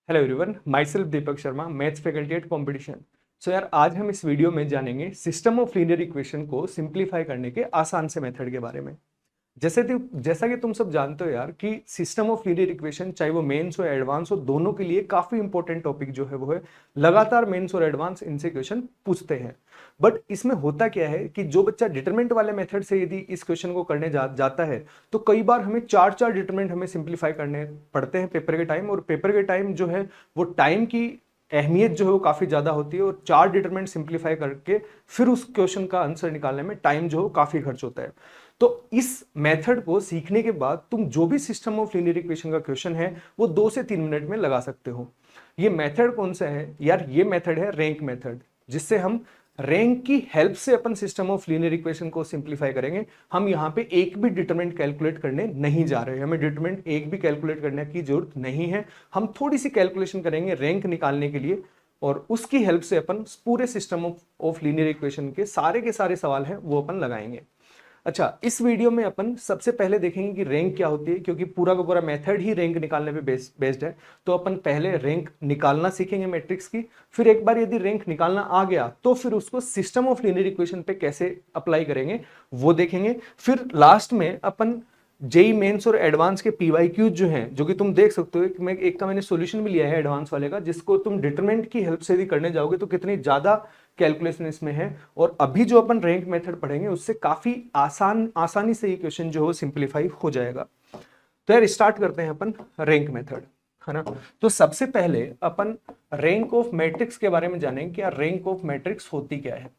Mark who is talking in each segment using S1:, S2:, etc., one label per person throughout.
S1: Hello everyone, myself Deepak Sharma, maths faculty at competition. So यार, आज हम इस वीडियो में जानेंगे सिस्टम ऑफ लीनियर इक्वेशन को सिंप्लीफाई करने के आसान से मेथड के बारे में। जैसा कि तुम सब जानते हो यार कि सिस्टम ऑफ लीनियर इक्वेशन, चाहे वो मेंस हो एडवांस हो, दोनों के लिए काफी इंपॉर्टेंट टॉपिक जो है वो है। लगातार मेंस और एडवांस इनसे क्वेश्चन पूछते हैं। बट इसमें होता क्या है कि जो बच्चा डिटरमिनेंट वाले मेथड से यदि इस क्वेश्चन को करने जाता है तो कई बार हमें चार चार डिटरमिनेंट हमें सिंप्लीफाई करने पड़ते हैं पेपर के टाइम। और पेपर के टाइम जो है वो टाइम की अहमियत जो है वो काफी ज्यादा होती है, और चार डिटरमिनेंट सिंप्लीफाई करके फिर उस क्वेश्चन का आंसर निकालने में टाइम जो है काफी खर्च होता है। तो इस मेथड को सीखने के बाद तुम जो भी सिस्टम ऑफ लीनियर इक्वेशन का क्वेश्चन है वो 2 से 3 मिनट में लगा सकते हो। ये मेथड कौन सा है यार? ये मेथड है रैंक मेथड, जिससे हम रैंक की हेल्प से अपन सिस्टम ऑफ लीनियर इक्वेशन को सिंप्लीफाई करेंगे। हम यहाँ पे एक भी डिटरमिनेंट कैलकुलेट करने नहीं जा रहे हैं, हमें डिटरमिनेंट एक भी कैलकुलेट करने की जरूरत नहीं है। हम थोड़ी सी कैलकुलेशन करेंगे रैंक निकालने के लिए, और उसकी हेल्प से अपन पूरे सिस्टम ऑफ लीनियर इक्वेशन के सारे सवाल हैं वो अपन लगाएंगे। अच्छा, इस वीडियो में अपन सबसे पहले देखेंगे कि रैंक क्या होती है, क्योंकि पूरा का पूरा मेथड ही रैंक निकालने पे बेस्ड है। तो अपन पहले रैंक निकालना सीखेंगे मैट्रिक्स की, फिर एक बार यदि रैंक निकालना आ गया तो फिर उसको सिस्टम ऑफ लीनियर इक्वेशन पे कैसे अप्लाई करेंगे वो देखेंगे। फिर लास्ट में अपन जेई मेंस और एडवांस के पीवाईक्यूज जो हैं, जो कि तुम देख सकते हो कि मैं एक का मैंने सॉल्यूशन भी लिया है एडवांस वाले का, जिसको तुम डिटरमिनेंट की हेल्प से यदि करने जाओगे तो कितनी ज्यादा कैलकुलेशन इसमें है। और अभी जो अपन रैंक मेथड पढ़ेंगे उससे काफी आसानी से ये क्वेश्चन जो है सिंप्लीफाई हो जाएगा। तो यार स्टार्ट करते हैं अपन रैंक मेथड, है ना। तो सबसे पहले अपन रैंक ऑफ मैट्रिक्स के बारे में जानेंगे कि यार रैंक ऑफ मैट्रिक्स होती क्या है।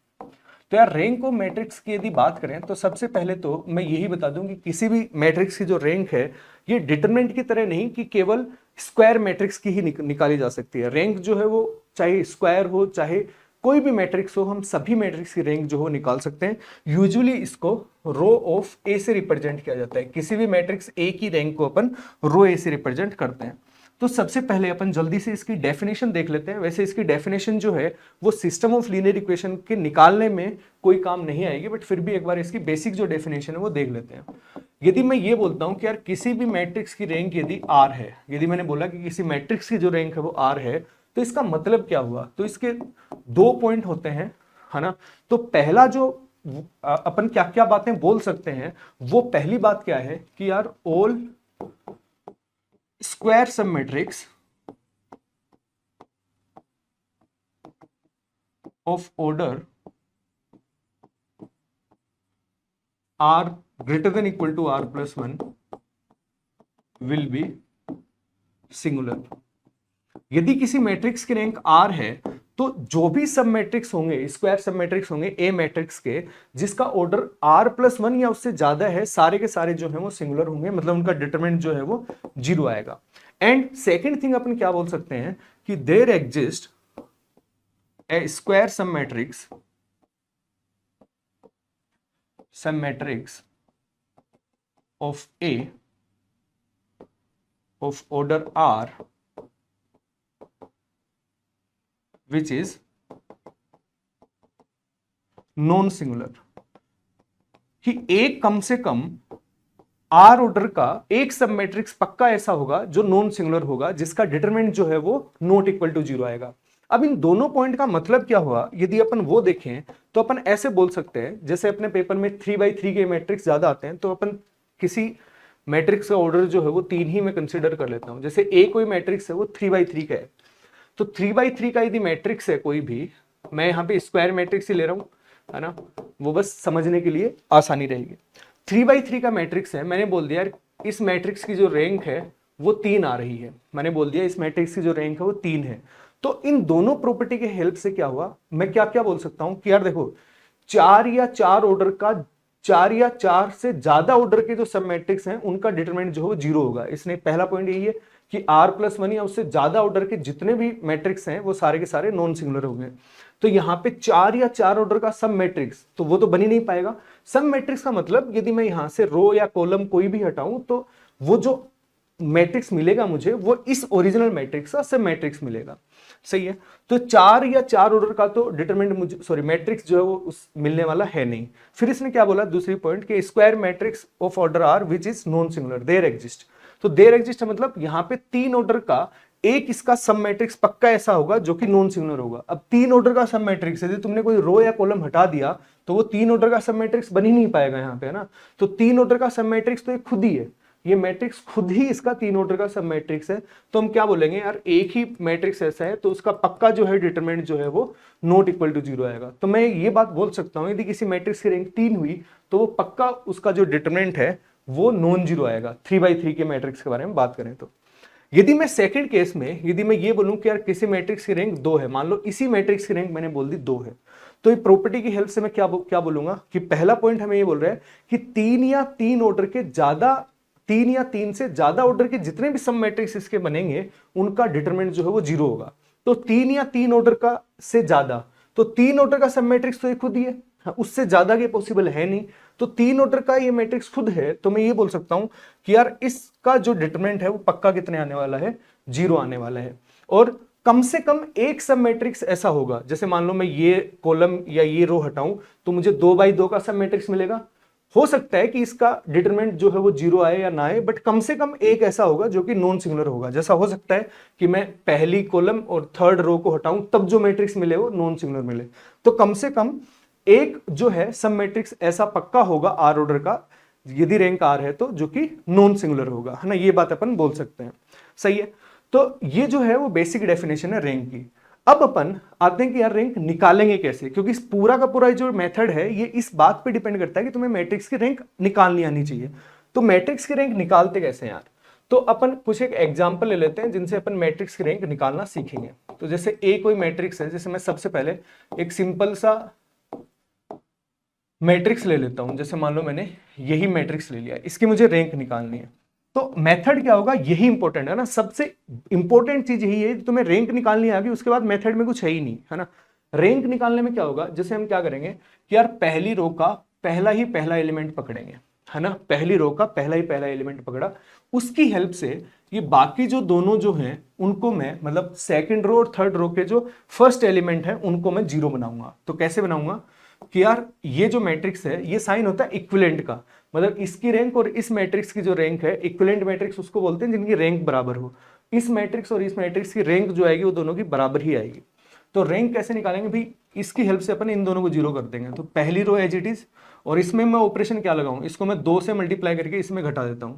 S1: तो यार रैंक ऑफ मैट्रिक्स की यदि बात करें तो सबसे पहले तो मैं यही बता दूं कि किसी भी मैट्रिक्स की जो रैंक है ये डिटरमिनेंट की तरह नहीं कि केवल स्क्वायर मैट्रिक्स की ही निकाली जा सकती है। रैंक जो है वो चाहे स्क्वायर हो चाहे कोई भी मैट्रिक्स हो, हम सभी मैट्रिक्स की रैंक जो हो निकाल सकते हैं। यूजुअली इसको रो ऑफ ए से रिप्रेजेंट किया जाता है। किसी भी मैट्रिक्स ए की रैंक को अपन रो ए से रिप्रेजेंट करते हैं। तो सबसे पहले अपन जल्दी से इसकी डेफिनेशन देख लेते हैं। वैसे इसकी डेफिनेशन जो है वो सिस्टम ऑफ लीनियर इक्वेशन के निकालने में कोई काम नहीं आएगी, बट फिर भी एक बार इसकी बेसिक जो डेफिनेशन है वो देख लेते हैं। यदि मैं ये बोलता हूं कि यार किसी भी मैट्रिक्स की रैंक यदि आर है, यदि मैंने बोला कि किसी मैट्रिक्स की जो रैंक है वो आर है, तो इसका मतलब क्या हुआ? तो इसके 2 पॉइंट होते हैं, है ना। तो पहला जो अपन क्या क्या बातें बोल सकते हैं, वो पहली बात क्या है कि यार all square sub matrix of order R greater than equal to R plus 1 will be singular. यदि किसी मैट्रिक्स की रैंक आर है तो जो भी सब मैट्रिक्स होंगे, स्क्वायर सब मैट्रिक्स होंगे ए मैट्रिक्स के, जिसका ऑर्डर आर प्लस 1 या उससे ज्यादा है, सारे के सारे जो है वो सिंगुलर होंगे, मतलब उनका डिटरमिनेंट जो है वो 0 आएगा। एंड सेकेंड थिंग अपन क्या बोल सकते हैं कि there exist a square sub matrix of a of order R which is non singular. कि एक कम से कम आर ऑर्डर का एक सब मैट्रिक्स पक्का ऐसा होगा जो नॉन सिंगुलर होगा, जिसका डिटरमिनेंट जो है वो नॉट इक्वल टू 0 आएगा। अब इन दोनों पॉइंट का मतलब क्या हुआ यदि अपन वो देखें तो अपन ऐसे बोल सकते हैं, जैसे अपने पेपर में 3x3 के मैट्रिक्स ज्यादा आते हैं, तो अपन किसी मैट्रिक्स का ऑर्डर जो है वो 3 ही मैं कंसिडर कर लेता हूं। जैसे ए कोई मैट्रिक्स है वो 3x3 का है, तो 3x3 का यदि मैट्रिक्स है कोई भी, मैं यहाँ पे स्क्वायर मैट्रिक्स ही ले रहा हूँ, है ना, वो बस समझने के लिए आसानी रहेगी। 3x3 का मैट्रिक्स है, मैंने बोल दिया इस मैट्रिक्स की जो रैंक है वो 3 आ रही है। मैंने बोल दिया इस मैट्रिक्स की जो रैंक है वो 3 है। तो इन दोनों प्रॉपर्टी के हेल्प से क्या हुआ, मैं क्या क्या बोल सकता हूं कि यार देखो, 4 या 4 ऑर्डर का, 4 या 4 से ज्यादा ऑर्डर के जो सब मैट्रिक्स हैं उनका डिटरमिनेंट जो है 0 होगा। इसने पहला पॉइंट यही है कि r प्लस 1 या उससे ज्यादा ऑर्डर के जितने भी मैट्रिक्स हैं वो सारे के सारे नॉन सिंगुलर हो गए। तो यहाँ पे 4 या 4 ऑर्डर का सब मैट्रिक्स तो वो तो बन ही नहीं पाएगा। सब मैट्रिक्स का मतलब यदि मैं यहां से रो या कॉलम कोई भी हटाऊं तो वो जो मैट्रिक्स मिलेगा मुझे वो इस ओरिजिनल मैट्रिक्स का सब मैट्रिक्स मिलेगा। सही है। तो 4 या 4 ऑर्डर का तो डिटरमिनेंट मुझे, सॉरी, मैट्रिक्स जो है वो उस मिलने वाला है नहीं। फिर इसने क्या बोला दूसरी पॉइंट कि square matrix of order R which is non singular there exist. तो देयर एग्जिस्ट मतलब यहाँ पे 3 ऑर्डर का एक इसका सब मैट्रिक्स पक्का ऐसा होगा जो कि नॉन सिंगुलर होगा। अब 3 ऑर्डर का सब मैट्रिक्स है, यदि तुमने कोई रो या कॉलम हटा दिया तो वो 3 ऑर्डर का सब मैट्रिक्स बन ही नहीं पाएगा यहाँ पे, है ना। तो 3 ऑर्डर का सब मैट्रिक्स तो ये खुद ही है, ये मैट्रिक्स खुद ही इसका 3 ऑर्डर का सब मैट्रिक्स है। तो हम क्या बोलेंगे यार, एक ही मैट्रिक्स ऐसा है तो उसका पक्का जो है डिटरमिनेंट जो है वो नॉट इक्वल टू 0 आएगा। तो मैं ये बात बोल सकता हूँ, यदि किसी मैट्रिक्स की रैंक 3 हुई तो वो पक्का उसका जो डिटरमिनेंट है वो नॉन जीरो आएगा। 3x3 के मैट्रिक्स के बारे में बात करें तो यदि मैं सेकंड केस में यदि मैं ये बोलूं कि यार किसी मैट्रिक्स की रैंक 2 है, मान लो इसी मैट्रिक्स की रैंक मैंने बोल दी 2 है, तो ये प्रॉपर्टी की हेल्प से मैं क्या बोलूंगा कि पहला पॉइंट हमें ये बोल रहा है कि 3 या 3 ऑर्डर के ज्यादा, 3 या 3 से ज्यादा ऑर्डर के जितने भी सब मैट्रिक्स इसके बनेंगे उनका डिटरमिनेंट जो है वो 0 होगा। तो 3 या 3 ऑर्डर का से ज्यादा, तो 3 ऑर्डर का सब मैट्रिक्स तो ये खुद ही है, उससे ज्यादा के पॉसिबल है नहीं। तो 3 ऑर्डर का ये मैट्रिक्स खुद है, तो मैं ये बोल सकता हूं कि यार इसका जो डिटरमिनेंट है वो पक्का कितने आने वाला है, 0 आने वाला है। और कम से कम एक सब मैट्रिक्स ऐसा होगा, जैसे मान लो मैं ये कॉलम या ये रो हटाऊं तो मुझे 2x2 का सब मैट्रिक्स मिलेगा। हो सकता है कि इसका डिटरमिनेंट जो है वो 0 आए या ना आए, बट कम से कम एक ऐसा होगा जो कि नॉन सिंगुलर होगा। जैसा हो सकता है कि मैं पहली कॉलम और थर्ड रो को हटाऊं तब जो मैट्रिक्स मिले वो नॉन सिंगुलर मिले। तो कम से कम एक जो है सब मैट्रिक्स ऐसा पक्का होगा आर ऑर्डर का, यदि रैंक आर है तो, जो कि नॉन सिंगुलर होगा, है ना। ये बात अपन बोल सकते हैं, सही है। तो ये जो है वो बेसिक डेफिनेशन है रैंक की। अब अपन आते हैं कि यार रैंक निकालेंगे कैसे, क्योंकि इस पूरा का पूरा जो मेथड है ये इस बात पे डिपेंड करता है कि तुम्हें मैट्रिक्स की रैंक निकालनी आनी चाहिए। तो मैट्रिक्स की रैंक निकालते कैसे हैं यार, तो अपन कुछ एक एग्जांपल ले लेते हैं जिनसे अपन मैट्रिक्स की रैंक निकालना सीखेंगे। तो जैसे ए कोई मैट्रिक्स है, जैसे मैं सबसे पहले एक सिंपल सा मैट्रिक्स ले लेता हूं, जैसे मान लो मैंने यही मैट्रिक्स ले लिया, इसकी मुझे रैंक निकालनी है। तो मेथड क्या होगा, यही इंपॉर्टेंट है ना, सबसे इंपॉर्टेंट चीज यही है, तुम्हें रैंक निकालनी आ गई उसके बाद मेथड में कुछ है ही नहीं, है ना। रैंक निकालने में क्या होगा, जैसे हम क्या करेंगे कि यार पहली रो का पहला एलिमेंट पकड़ेंगे, है ना। पहली रो का पहला एलिमेंट पकड़ा, उसकी हेल्प से ये बाकी जो दोनों जो हैं उनको मैं, मतलब सेकंड रो और थर्ड रो के जो फर्स्ट एलिमेंट है उनको मैं 0 बनाऊंगा। तो कैसे बनाऊंगा कि यार ये जो मैट्रिक्स है ये साइन होता है इक्विवेलेंट का, मतलब इसकी रैंक और इस मैट्रिक्स की जो रैंक है, इक्विवेलेंट मैट्रिक्स उसको बोलते हैं जिनकी रैंक बराबर हो। इस मैट्रिक्स और इस मैट्रिक्स की रैंक जो आएगी वो दोनों की बराबर ही आएगी। तो रैंक कैसे निकालेंगे भाई, इसकी हेल्प से अपन इन दोनों को 0 कर देंगे। तो पहली रो एज इट इज, और इसमें मैं ऑपरेशन क्या लगाऊं, इसको मैं 2 से मल्टीप्लाई करके इसमें घटा देता हूं,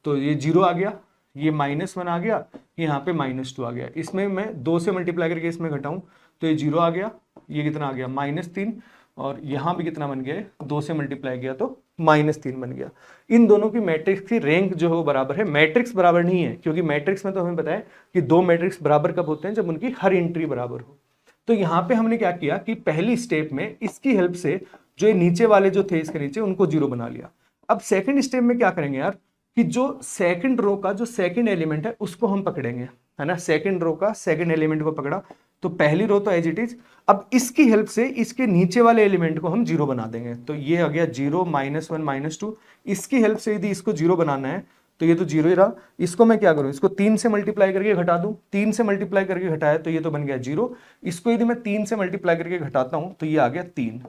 S1: तो ये 0 आ गया, ये -1 आ गया, यहाँ पे -2 आ गया। इसमें मैं 2 से मल्टीप्लाई करके इसमें घटाऊं तो ये 0 आ गया, ये कितना आ गया -3, और यहां भी कितना बन गया है, 2 से मल्टीप्लाई किया तो -3 बन गया। इन दोनों की मैट्रिक्स की रैंक जो है वो बराबर है। मैट्रिक्स बराबर नहीं है, क्योंकि मैट्रिक्स में तो हमें पता है कि 2 मैट्रिक्स बराबर कब होते हैं, जब उनकी हर एंट्री बराबर हो। तो यहाँ पे हमने क्या किया कि पहली स्टेप में इसकी हेल्प से जो ये नीचे वाले जो थे इसके नीचे उनको 0 बना लिया। अब सेकंड स्टेप में क्या करेंगे यार कि जो सेकंड रो का जो सेकंड एलिमेंट है उसको हम पकड़ेंगे, है ना। सेकंड रो का सेकंड एलिमेंट को पकड़ा, तो पहली रो तो एज इट इज, अब इसकी हेल्प से इसके नीचे वाले एलिमेंट को हम 0 बना देंगे। तो ये आ गया 0 -1 -2, इसकी हेल्प से यदि इसको 0 बनाना है तो ये तो 0 ही रहा। इसको मैं क्या करूं, इसको 3 से मल्टीप्लाई करके घटा दूं, 3 से मल्टीप्लाई करके घटाया तो ये तो बन गया 0। इसको यदि मैं 3 से मल्टीप्लाई करके घटाता हूं तो ये आ गया 3,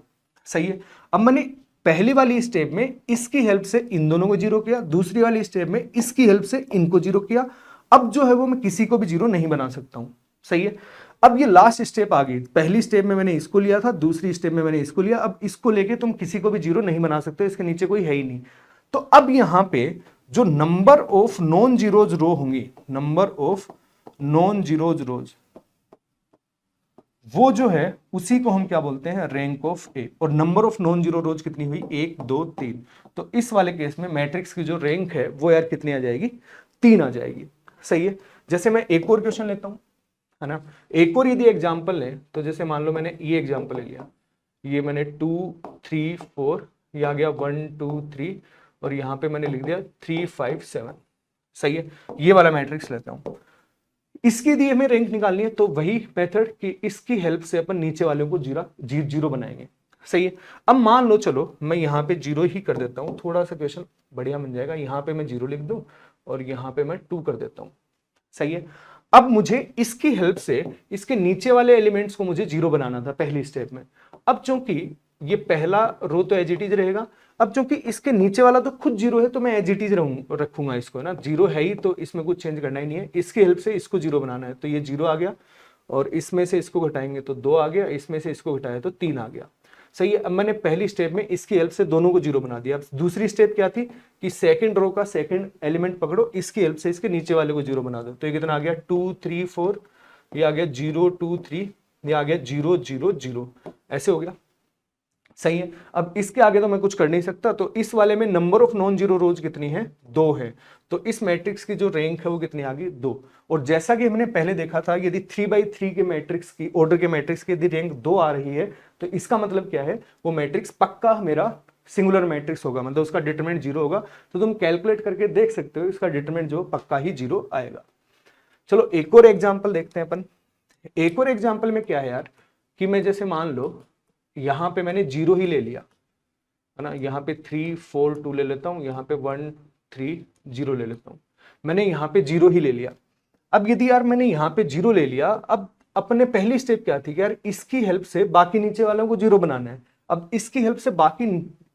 S1: सही है। अब मैंने पहली वाली स्टेप में इसकी हेल्प से इन दोनों को 0 किया, दूसरी वाली स्टेप में इसकी हेल्प से इनको 0 किया। अब जो है वो मैं किसी को भी 0 नहीं बना सकता हूं, सही है। अब ये लास्ट स्टेप आ गई, पहली स्टेप में मैंने इसको लिया था, दूसरी स्टेप में मैंने इसको लिया, अब इसको लेके तुम किसी को भी 0 नहीं बना सकते, इसके नीचे कोई है ही नहीं। तो अब यहां पे जो नंबर ऑफ नॉन जीरोज रो होंगी, नंबर ऑफ नॉन जीरोज रोज, वो जो है उसी को हम क्या बोलते हैं, रैंक ऑफ ए। और नंबर ऑफ नॉन जीरो रोज कितनी हुई, 1 2 3। तो इस वाले केस में मैट्रिक्स की जो रैंक है वो यार कितनी आ जाएगी, 3 आ जाएगी, सही है। जैसे मैं एक और क्वेश्चन लेता हूं, है ना। एक और यदि एग्जांपल ले तो जैसे मान लो मैंने ये एग्जांपल ले लिया, ये मैंने 2 3 4, ये आ गया 1 2 3, और यहाँ पे मैंने लिख दिया 3 5 7, सही है। ये वाला मैट्रिक्स लेता हूं, इसकी यदि हमें रैंक निकालनी है तो वही मेथड कि इसकी हेल्प से अपन नीचे वालों को 0 बनाएंगे, सही है। अब मान लो चलो मैं यहाँ पे 0 ही कर देता हूँ, थोड़ा सा क्वेश्चन बढ़िया बन जाएगा। यहाँ पे मैं 0 लिख दूं और यहाँ पे मैं 2 कर देता हूँ, सही है। अब मुझे इसकी हेल्प से इसके नीचे वाले एलिमेंट्स को मुझे 0 बनाना था पहली स्टेप में। अब चूंकि ये पहला रो तो एज इट इज रहेगा। अब क्योंकि इसके नीचे वाला तो खुद जीरो है तो मैं एज इट इज रखूंगा इसको ना, जीरो है ही तो इसमें कुछ चेंज करना ही नहीं है। इसकी हेल्प से इसको जीरो बनाना है तो ये जीरो आ गया, और इसमें से इसको घटाएंगे तो 2 आ गया, इसमें से इसको घटाया तो 3 आ गया। सही है। अब मैंने पहली स्टेप में इसकी हेल्प से दोनों को जीरो बना दिया। अब दूसरी स्टेप क्या थी कि सेकंड रो का सेकंड एलिमेंट पकड़ो, इसकी हेल्प से इसके नीचे वाले को जीरो बना दो। तो ये कितना आ गया 2 3 4, ये आ गया 0 2 3, ये आ गया 0 0 0, ऐसे हो गया। सही है। अब इसके आगे तो मैं कुछ कर नहीं सकता, तो इस वाले में नंबर ऑफ नॉन जीरो रोज कितनी है 2 है, तो इस मैट्रिक्स की जो रैंक है वो कितनी आ गई 2। और जैसा कि हमने पहले देखा था यदि 3x3 के मैट्रिक्स की ऑर्डर के मैट्रिक्स की यदि रैंक 2 आ रही है तो इसका मतलब क्या है, वो मैट्रिक्स पक्का मेरा सिंगुलर मैट्रिक्स होगा, मतलब उसका डिटरमिनेंट 0 होगा। तो तुम कैलकुलेट करके देख सकते हो इसका डिटरमिनेंट जो पक्का ही 0 आएगा। चलो एक और एग्जाम्पल देखते हैं अपन। एक और एग्जाम्पल में क्या है यार कि मैं जैसे मान लो यहां पे मैंने 0 ही ले लिया है ना, यहाँ पे 3 4 2 ले लेता हूँ, यहाँ पे 1 3 0 ले लेता हूँ, मैंने यहाँ पे 0 ही ले लिया। अब यदि यार मैंने यहाँ पे 0 ले लिया, अब अपने पहली स्टेप क्या थी कि यार इसकी हेल्प से बाकी नीचे वालों को 0 बनाना है। अब इसकी हेल्प से बाकी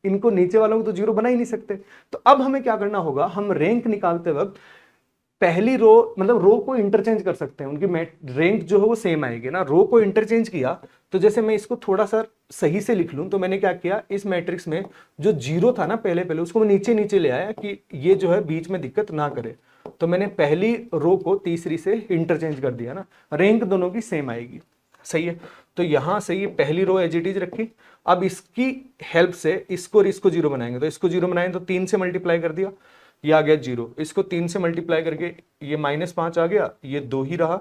S1: इनको नीचे वालों को तो 0 बना ही नहीं सकते, तो अब हमें क्या करना होगा, हम रैंक निकालते वक्त पहली रो मतलब रो को इंटरचेंज कर सकते हैं, उनकी रैंक जो है वो सेम आएगी ना। रो को इंटरचेंज किया तो जैसे मैं इसको थोड़ा सा सही से लिख लूं, तो मैंने क्या किया इस मैट्रिक्स में जो 0 था ना पहले पहले उसको मैं नीचे नीचे ले आया कि ये जो है बीच में दिक्कत ना करे। तो मैंने पहली रो को तीसरी से इंटरचेंज कर दिया ना, रैंक दोनों की सेम आएगी। सही है। तो यहां से ये पहली रो एज इट इज रखी। अब इसकी हेल्प से इसको और इसको 0 बनाएंगे, तो इसको 0 बनाएंगे तो 3 से मल्टीप्लाई कर दिया, ये आ गया 0। इसको 3 से मल्टीप्लाई करके ये -5 आ गया, ये 2 ही रहा,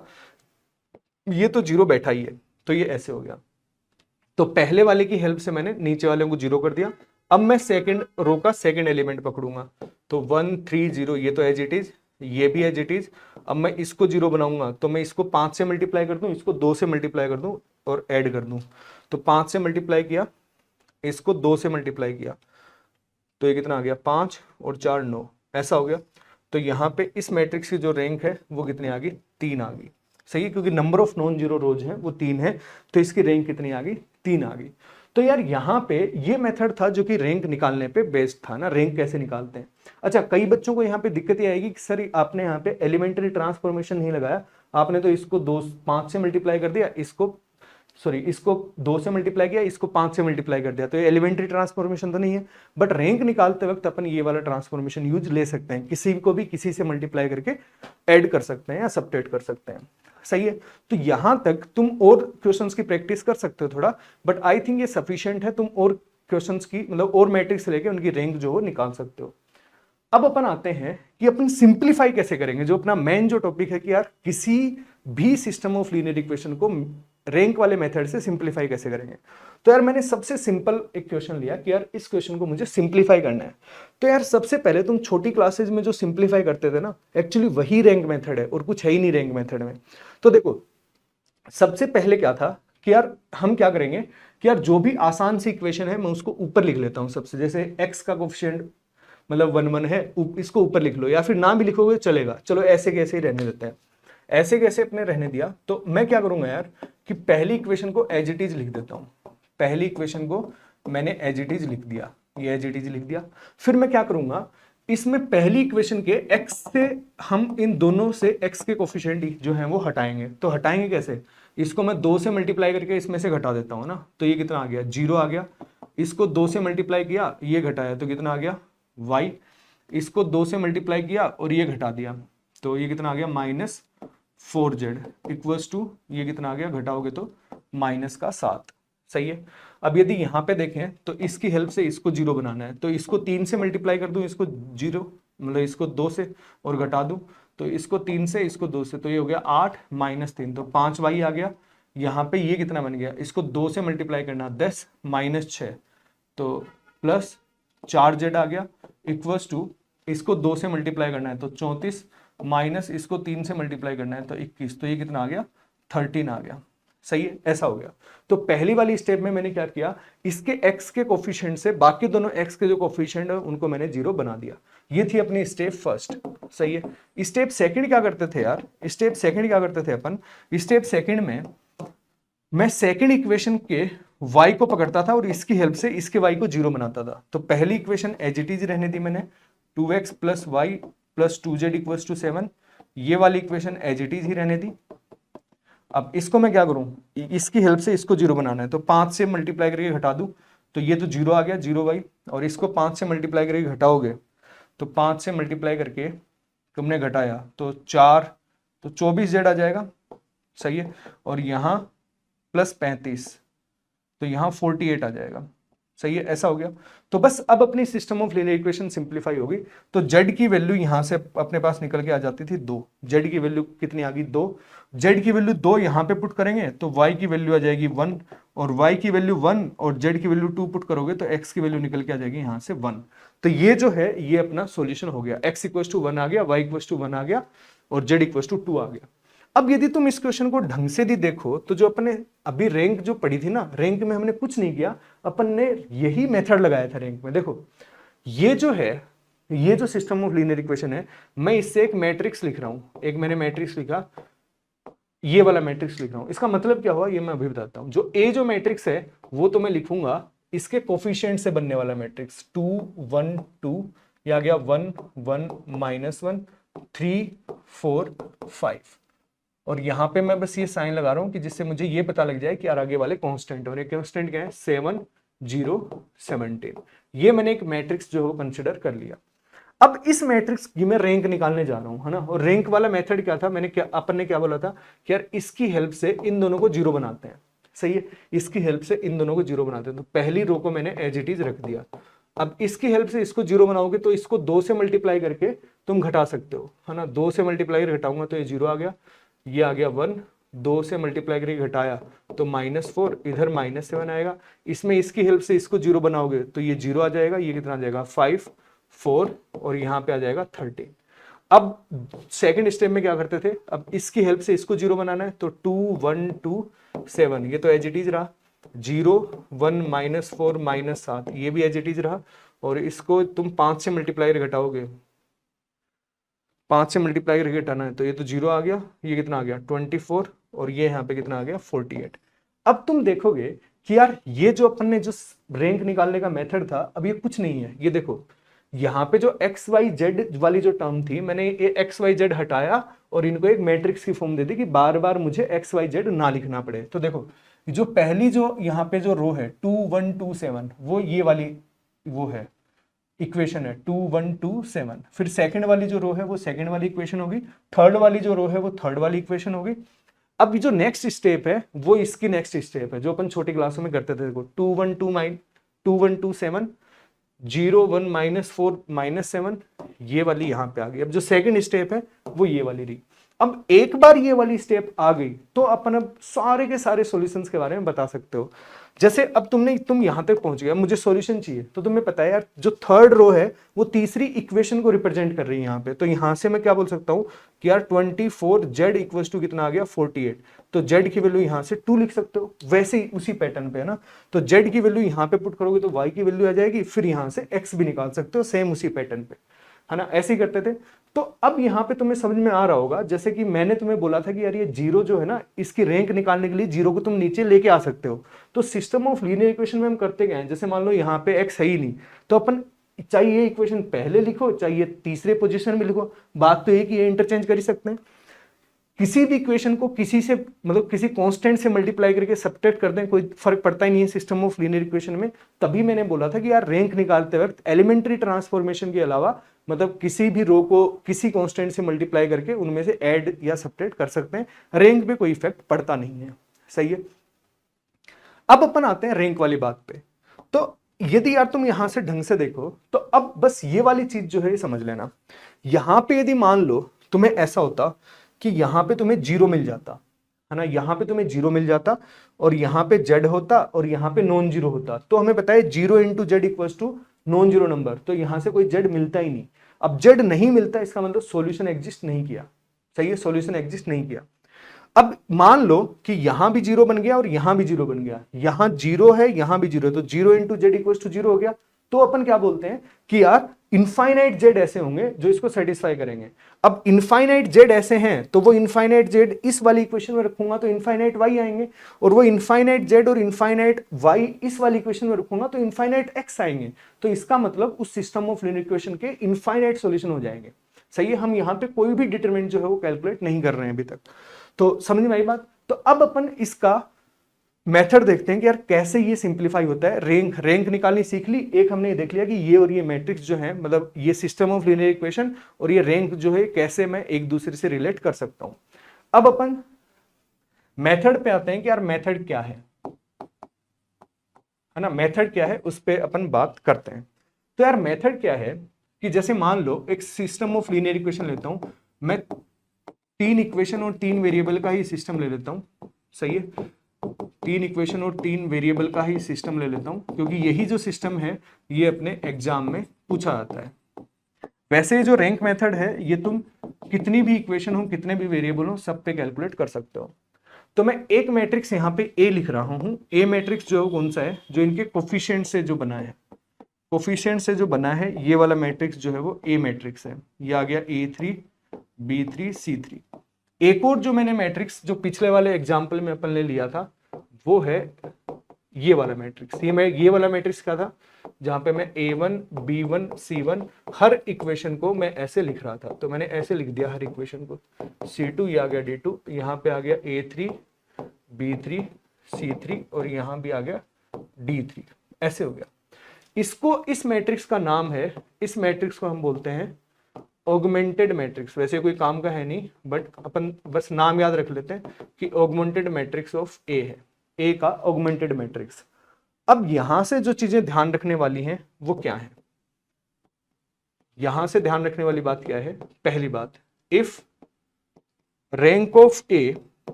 S1: ये तो 0 बैठा ही है, तो ये ऐसे हो गया। तो पहले वाले की हेल्प से मैंने नीचे वाले को 0 कर दिया। अब मैं सेकंड रो का सेकंड एलिमेंट पकड़ूंगा, तो 1 3 0, ये तो एज इट इज, ये भी एज इट इज। अब मैं इसको 0 बनाऊंगा तो मैं इसको 5 से मल्टीप्लाई कर दूं, इसको 2 से मल्टीप्लाई कर दूं और ऐड कर दूं। तो 5 से मल्टीप्लाई किया, इसको 2 से मल्टीप्लाई किया, तो ये कितना आ गया 5 और 4 9, ऐसा हो गया। तो यहाँ पे इस मैट्रिक्स की जो रैंक है वो कितनी आ गई 3 आ गई। सही है, क्योंकि नंबर ऑफ नॉन जीरो रोज है वो 3 है, तो इसकी रैंक कितनी आ गई 3 आ गई। तो यार यहाँ पे ये मेथड था जो कि रैंक निकालने पे बेस्ड था ना, रैंक कैसे निकालते हैं। अच्छा, कई बच्चों को यहाँ पे दिक्कत ये आएगी कि सर आपने यहाँ पे एलिमेंट्री ट्रांसफॉर्मेशन नहीं लगाया, आपने तो इसको 5 से मल्टीप्लाई कर दिया, इसको 2 से मल्टीप्लाई किया, इसको 5 से मल्टीप्लाई कर दिया, तो ये एलिमेंट्री ट्रांसफॉर्मेशन तो नहीं है। बट रैंक निकालते वक्त अपन ये वाला ट्रांसफॉर्मेशन यूज ले सकते हैं, किसी को भी किसी से मल्टीप्लाई करके ऐड कर सकते हैं या सबट्रैक्ट कर सकते हैं। सही है। तो यहां तक तुम और क्वेश्चंस की प्रैक्टिस कर सकते हो थोड़ा, बट आई थिंक ये सफिशिएंट है, तुम और क्वेश्चंस की मतलब और मैट्रिक्स लेके उनकी रैंक जो हो निकाल सकते हो। अब अपन आते हैं कि अपन सिंप्लीफाई कैसे करेंगे, जो अपना मेन जो टॉपिक है कि यार किसी भी सिस्टम ऑफ लीनियर इक्वेशन को रैंक वाले मेथड से सिंप्लीफाई कैसे करेंगे। तो यार मैंने सबसे सिंपल एक क्वेश्चन लिया कि यार इस क्वेश्चन को मुझे सिंप्लीफाई करना है। तो यार सबसे पहले तुम छोटी क्लासेज में जो सिंप्लीफाई करते थे ना, एक्चुअली वही रैंक मेथड है और कुछ है ही नहीं रैंक मेथड में। तो देखो सबसे पहले क्या था कि यार हम क्या करेंगे कि यार जो भी आसान सी इक्वेशन है मैं उसको ऊपर लिख लेता हूं सबसे, जैसे x का कोफिशिएंट मतलब 1 1 है, इसको ऊपर लिख लो, या फिर ना भी लिखोगे चलेगा, चलो ऐसे कैसे ही रहने देते हैं। ऐसे कैसे अपने रहने दिया, तो मैं क्या करूंगा यार कि पहली इक्वेशन को एज इट इज लिख देता हूं। पहली इक्वेशन को मैंने एज इट इज लिख दिया, ये एज इट इज लिख दिया। फिर मैं क्या करूंगा, इसमें पहली इक्वेशन के x से हम इन दोनों से x के कोफिशिएंट जो हैं वो हटाएंगे। तो हटाएंगे कैसे, इसको मैं 2 से मल्टीप्लाई करके इसमें से घटा देता हूं ना, तो ये कितना आ गया 0 आ गया। इसको 2 से मल्टीप्लाई किया, ये घटाया तो कितना आ गया y। इसको 2 से मल्टीप्लाई किया और ये घटा दिया, तो ये कितना आ गया -4z इक्वल्स टू ये कितना आ गया, घटाओगे तो -7। सही है। अब यदि यहाँ पे देखें तो इसकी हेल्प से इसको 0 बनाना है, तो इसको 3 से मल्टीप्लाई कर दूं, इसको 0 मतलब इसको 2 से और घटा दूं, तो इसको 3 से इसको 2 से, तो ये हो गया 8 -3, तो 5y आ गया। यहाँ पे ये कितना बन गया, इसको 2 से मल्टीप्लाई करना 10 -6, तो प्लस 4z आ गया इक्वल्स टू इसको 2 से मल्टीप्लाई करना है तो 34 माइनस इसको 3 से मल्टीप्लाई करना है तो 21, तो ये कितना आ गया 13 आ गया। सही है, ऐसा हो गया। तो पहली वाली स्टेप में मैंने क्या किया, इसके x के कोफिशिएंट से बाकी दोनों x के जो कोफिशिएंट है उनको मैंने 0 बना दिया। ये थी अपनी स्टेप फर्स्ट। सही है। स्टेप सेकंड क्या करते थे यार, स्टेप सेकंड क्या करते थे अपन, स्टेप सेकंड में मैं सेकंड इक्वेशन के y को पकड़ता था और इसकी हेल्प से इसके y को जीरो बनाता था। तो पहली इक्वेशन एज इट इज रहने दी मैंने, 2x plus Y plus 2z equals to 7, ये वाली इक्वेशन एज इट इज ही रहने दी। अब इसको मैं क्या करूं, इसकी हेल्प से इसको जीरो बनाना है, तो 5 से मल्टीप्लाई करके घटा दूं, तो ये तो जीरो आ गया, 0y, और इसको 5 से मल्टीप्लाई करके घटाओगे तो 5 से मल्टीप्लाई करके तुमने घटाया तो 4, तो 24z आ जाएगा, सही है। और यहाँ प्लस 35, तो यहाँ 48 आ जाएगा, सही है, ऐसा हो गया। तो बस अब अपनी system of linear equation simplify होगी। तो z की वैल्यू यहां से अपने पास निकल के आ जाती थी 2, z की वैल्यू कितनी आ गई 2, z की वैल्यू 2 यहां पे पुट करेंगे तो y की वैल्यू आ जाएगी 1, और y की वैल्यू 1 और z की वैल्यू 2 पुट करोगे तो x की वैल्यू निकल के आ जाएगी यहां से 1। तो ये जो है ये अपना सोल्यूशन हो गया, x इक्वल टू 1 आ गया, y इक्वल टू 1 आ गया और z इक्वल टू 2 आ गया। अब यदि तुम इस क्वेश्चन को ढंग से भी देखो तो जो अपने अभी रैंक जो पढ़ी थी ना, रैंक में हमने कुछ नहीं किया, अपन ने यही मेथड लगाया था रैंक में। देखो ये जो है, ये जो सिस्टम ऑफ लीनियर इक्वेशन है, मैं इससे एक मैट्रिक्स लिख रहा हूं, एक मैंने मैट्रिक्स लिखा, ये वाला मैट्रिक्स लिख रहा हूं। इसका मतलब क्या हुआ ये मैं अभी बताता हूं। जो ए जो मैट्रिक्स है वो तो मैं लिखूंगा इसके कोफिशिएंट से बनने वाला मैट्रिक्स, 2 1 2, ये आ गया 1 1 -1 3 4 5, और यहां पे मैं बस ये साइन लगा रहा हूं कि जिससे मुझे ये पता लग जाए कि यार आगे वाले कांस्टेंट, और ये कांस्टेंट क्या है 7 0 17। ये मैंने एक मैट्रिक्स जो है कंसिडर कर लिया। अब इस मैट्रिक्स की मैं रैंक निकालने जा रहा हूं, है ना। और रैंक वाला मेथड क्या था, अपन ने क्या बोला था कि यार इसकी हेल्प से इन दोनों को जीरो बनाते हैं, सही है, इसकी हेल्प से इन दोनों को जीरो बनाते हैं। तो पहली रो को मैंने एज इट इज रख दिया। अब इसकी हेल्प से इसको जीरो बनाओगे तो इसको 2 से मल्टीप्लाई करके तुम घटा सकते हो, है ना। 2 से मल्टीप्लाई करके घटाऊंगा तो ये जीरो आ गया, ये आ गया 1, 2 से मल्टीप्लाई करके घटाया तो -4, इधर -7 आएगा। इसमें इसकी हेल्प से इसको जीरो बनाओगे तो ये जीरो आ जाएगा, ये कितना आ जाएगा 5 4, और यहाँ पे आ जाएगा 13। अब सेकंड स्टेप में क्या करते थे, अब इसकी हेल्प से इसको जीरो बनाना है तो 2 1 2 7, ये तो एज इट इज रहा, 0 1 -4 -7, ये भी एज इट इज रहा। और इसको तुम 5 से मल्टीप्लाई घटाओगे, 5 से मल्टीप्लाई करके घटाना है तो ये तो जीरो आ गया, ये कितना आ गया 24, और ये यहाँ पे कितना आ गया 48। अब तुम देखोगे कि यार ये जो अपन ने जो रैंक निकालने का मेथड था, अब ये कुछ नहीं है। ये देखो यहाँ पे जो एक्स वाई जेड वाली जो टर्म थी, मैंने ये एक्स वाई जेड हटाया और इनको एक मैट्रिक्स की फॉर्म दे दी कि बार बार मुझे एक्स वाई जेड ना लिखना पड़े। तो देखो जो पहली जो यहाँ पे जो रो है 2 1 2 7, वो ये वाली वो है इक्वेशन है 2 1 2 7। फिर सेकंड वाली जो रो है वो सेकंड वाली इक्वेशन होगी, थर्ड वाली जो रो है वो थर्ड वाली इक्वेशन होगी। अब जो नेक्स्ट स्टेप है वो इसकी नेक्स्ट स्टेप है जो अपन छोटी क्लासों में करते थे। देखो 2 1 2 2 1 2 7, 0 1 -4 -7, ये वाली यहाँ पे आ गई। अब जो सेकंड स्टेप है वो ये वाली रही। अब एक बार ये वाली स्टेप आ गई तो अपन अब सारे के सारे सॉल्यूशंस के बारे में बता सकते हो। जैसे अब तुम यहां तक पहुंच गए, मुझे सॉल्यूशन चाहिए, तो तुम्हें पता है यार जो थर्ड रो है वो तीसरी इक्वेशन को रिप्रेजेंट कर रही है यहाँ पे। तो यहां से मैं क्या बोल सकता हूं कि यार 24z इक्वल्स टू कितना आ गया 48, तो z की वैल्यू यहां से 2 लिख सकते हो। वैसे ही उसी पैटर्न पे है ना, तो z की वैल्यू यहां पे पुट करोगे तो y की वैल्यू आ जाएगी, फिर यहां से x भी निकाल सकते हो सेम उसी पैटर्न पे, है ना। ऐसे ही करते थे। तो अब यहाँ पे तुम्हें समझ में आ रहा होगा, जैसे कि मैंने तुम्हें बोला था कि यार ये जीरो जो है ना, इसकी रैंक निकालने के लिए जीरो को तुम नीचे लेके आ सकते हो। तो सिस्टम ऑफ लीनियर इक्वेशन में हम करते क्या है, जैसे मान लो यहाँ पे x है ही नहीं, तो अपन चाहे ये इक्वेशन पहले लिखो चाहे तीसरे पोजीशन में लिखो, बात तो एक ही है, इंटरचेंज कर ही सकते हैं। किसी भी इक्वेशन को किसी से मतलब किसी कांस्टेंट से मल्टीप्लाई करके सब्ट्रैक्ट कर दें, कोई फर्क पड़ता ही नहीं है सिस्टम ऑफ लीनियर इक्वेशन में। तभी मैंने बोला था कि यार रैंक निकालते वक्त एलिमेंट्री ट्रांसफॉर्मेशन के अलावा मतलब किसी भी रो को किसी कांस्टेंट से मल्टीप्लाई करके उनमें से ऐड या सब्ट्रैक्ट कर सकते हैं, रैंक पे कोई इफेक्ट पड़ता नहीं है, सही है। अब अपन आते हैं रैंक वाली बात पे। तो यदि यार तुम यहां से ढंग से देखो तो अब बस ये वाली चीज जो है ये समझ लेना। यहां पे यदि मान लो तुम्हें ऐसा होता कि यहां पे तुम्हें जीरो मिल जाता, है ना, यहां पे तुम्हें जीरो मिल जाता और यहां पे जेड होता और यहां पे नॉन जीरो होता, तो हमें पता है 0 into Z equals to non zero number, तो यहां से कोई जेड मिलता ही नहीं। अब जेड नहीं मिलता इसका मतलब सॉल्यूशन एग्जिस्ट नहीं किया, सही है, सॉल्यूशन एग्जिस्ट नहीं किया। अब मान लो कि यहां भी जीरो बन गया और यहां भी जीरो बन गया, यहां जीरो है यहां भी जीरो है, तो 0 into Z equals to zero हो गया। तो अपन क्या बोलते हैं कि यार इनफाइनाइट जेड ऐसे होंगे जो इसको सेटिस्फाई करेंगे। अब इनफाइनाइट जेड ऐसे हैं तो वो इनफाइनाइट जेड इस वाली इक्वेशन में रखूंगा तो इनफाइनाइट वाई आएंगे, और वो इनफाइनाइट जेड और इनफाइनाइट वाई इस वाली इक्वेशन में रखूंगा तो इनफाइनाइट एक्स आएंगे। तो इसका मतलब उस सिस्टम ऑफ लीनियर इक्वेशन के इनफाइनाइट सॉल्यूशन हो जाएंगे। सही है, हम यहां पे कोई भी डिटरमिनेंट जो है वो कैलकुलेट नहीं कर रहे हैं अभी तक। तो समझ में आई बात। तो अब अपन इसका मेथड देखते हैं कि यार कैसे ये सिंप्लीफाई होता है। रैंक निकालनी सीख ली, एक हमने ये देख लिया कि ये और ये मैट्रिक्स जो है, मतलब ये सिस्टम ऑफ लीनियर इक्वेशन और ये रैंक जो है कैसे मैं एक दूसरे से रिलेट कर सकता हूं। अब अपन मेथड पे आते हैं कि यार मेथड क्या है ना, मेथड क्या है उस पर अपन बात करते हैं। तो यार मेथड क्या है कि जैसे मान लो एक सिस्टम ऑफ लीनियर इक्वेशन लेता हूं मैं, 3 इक्वेशन और 3 वेरिएबल का ही सिस्टम ले लेता हूं। सही है, 3 इक्वेशन और 3 वेरिएबल का ही सिस्टम ले लेता हूं, क्योंकि यही जो सिस्टम है ये अपने एग्जाम में पूछा जाता है। वैसे जो रैंक मेथड है ये तुम कितनी भी इक्वेशन हो, कितने भी वेरिएबल हो, सब पे कैलकुलेट कर सकते हो। तो मैं एक मैट्रिक्स यहाँ पे ए लिख रहा हूं। ए मैट्रिक्स जो कौन सा है, जो इनके कोफिशिएंट से जो बना है, कोफिशिएंट से जो बना है ये वाला मैट्रिक्स जो है वो ए मैट्रिक्स है। ये आ गया A3 B3 C3। एक और जो मैंने मैट्रिक्स जो पिछले वाले एग्जाम्पल में अपन ने लिया था वो है ये वाला मैट्रिक्स। ये वाला मैट्रिक्स क्या था, जहां पे मैं A1 B1 C1 हर इक्वेशन को मैं ऐसे लिख रहा था, तो मैंने ऐसे लिख दिया हर इक्वेशन को। C2 ये आ गया D2, यहाँ पे आ गया A3 B3 C3 और यहाँ भी आ गया D3, ऐसे हो गया। इसको, इस मैट्रिक्स का नाम है, इस मैट्रिक्स को हम बोलते हैं ऑगमेंटेड मैट्रिक्स। वैसे कोई काम का है नहीं, बट अपन बस नाम याद रख लेते हैं कि ऑगमेंटेड मैट्रिक्स ऑफ ए है, ए का ऑगमेंटेड मैट्रिक्स। अब यहां से जो चीजें ध्यान रखने वाली हैं वो क्या है, यहां से ध्यान रखने वाली बात क्या है। पहली बात, if rank of A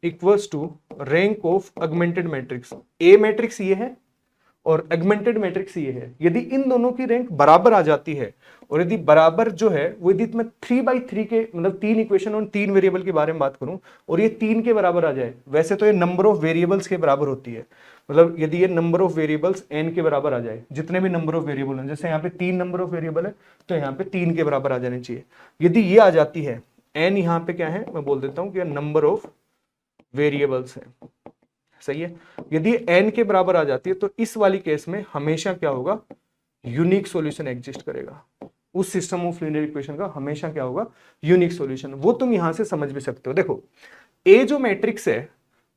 S1: equals to rank of augmented matrix, A matrix ये है और ऑगमेंटेड मैट्रिक्स ये है, यदि इन दोनों की रैंक बराबर आ जाती है, और यदि बराबर जो है वो, यदि मैं 3/3 के मतलब 3 इक्वेशन और 3 वेरिएबल के बारे में बात करूं और ये 3 के बराबर आ जाए, वैसे तो ये नंबर ऑफ वेरिएबल्स के बराबर होती है, मतलब यदि ये नंबर ऑफ वेरिएबल्स n के बराबर आ जाए, जितने भी नंबर ऑफ वेरिएबल हैं, जैसे यहाँ पे 3 नंबर ऑफ वेरिएबल है तो यहाँ पे 3 के बराबर आ जाने चाहिए। यदि ये आ जाती है, n यहाँ पे क्या है मैं बोल देता हूँ कि नंबर ऑफ वेरिएबल्स है। सही है, यदि n के बराबर आ जाती है तो इस वाली केस में हमेशा क्या होगा, यूनिक सॉल्यूशन एग्जिस्ट करेगा। उस सिस्टम ऑफ लीनियर इक्वेशन का हमेशा क्या होगा, यूनिक सॉल्यूशन। वो तुम यहां से समझ भी सकते हो। देखो ए जो मैट्रिक्स है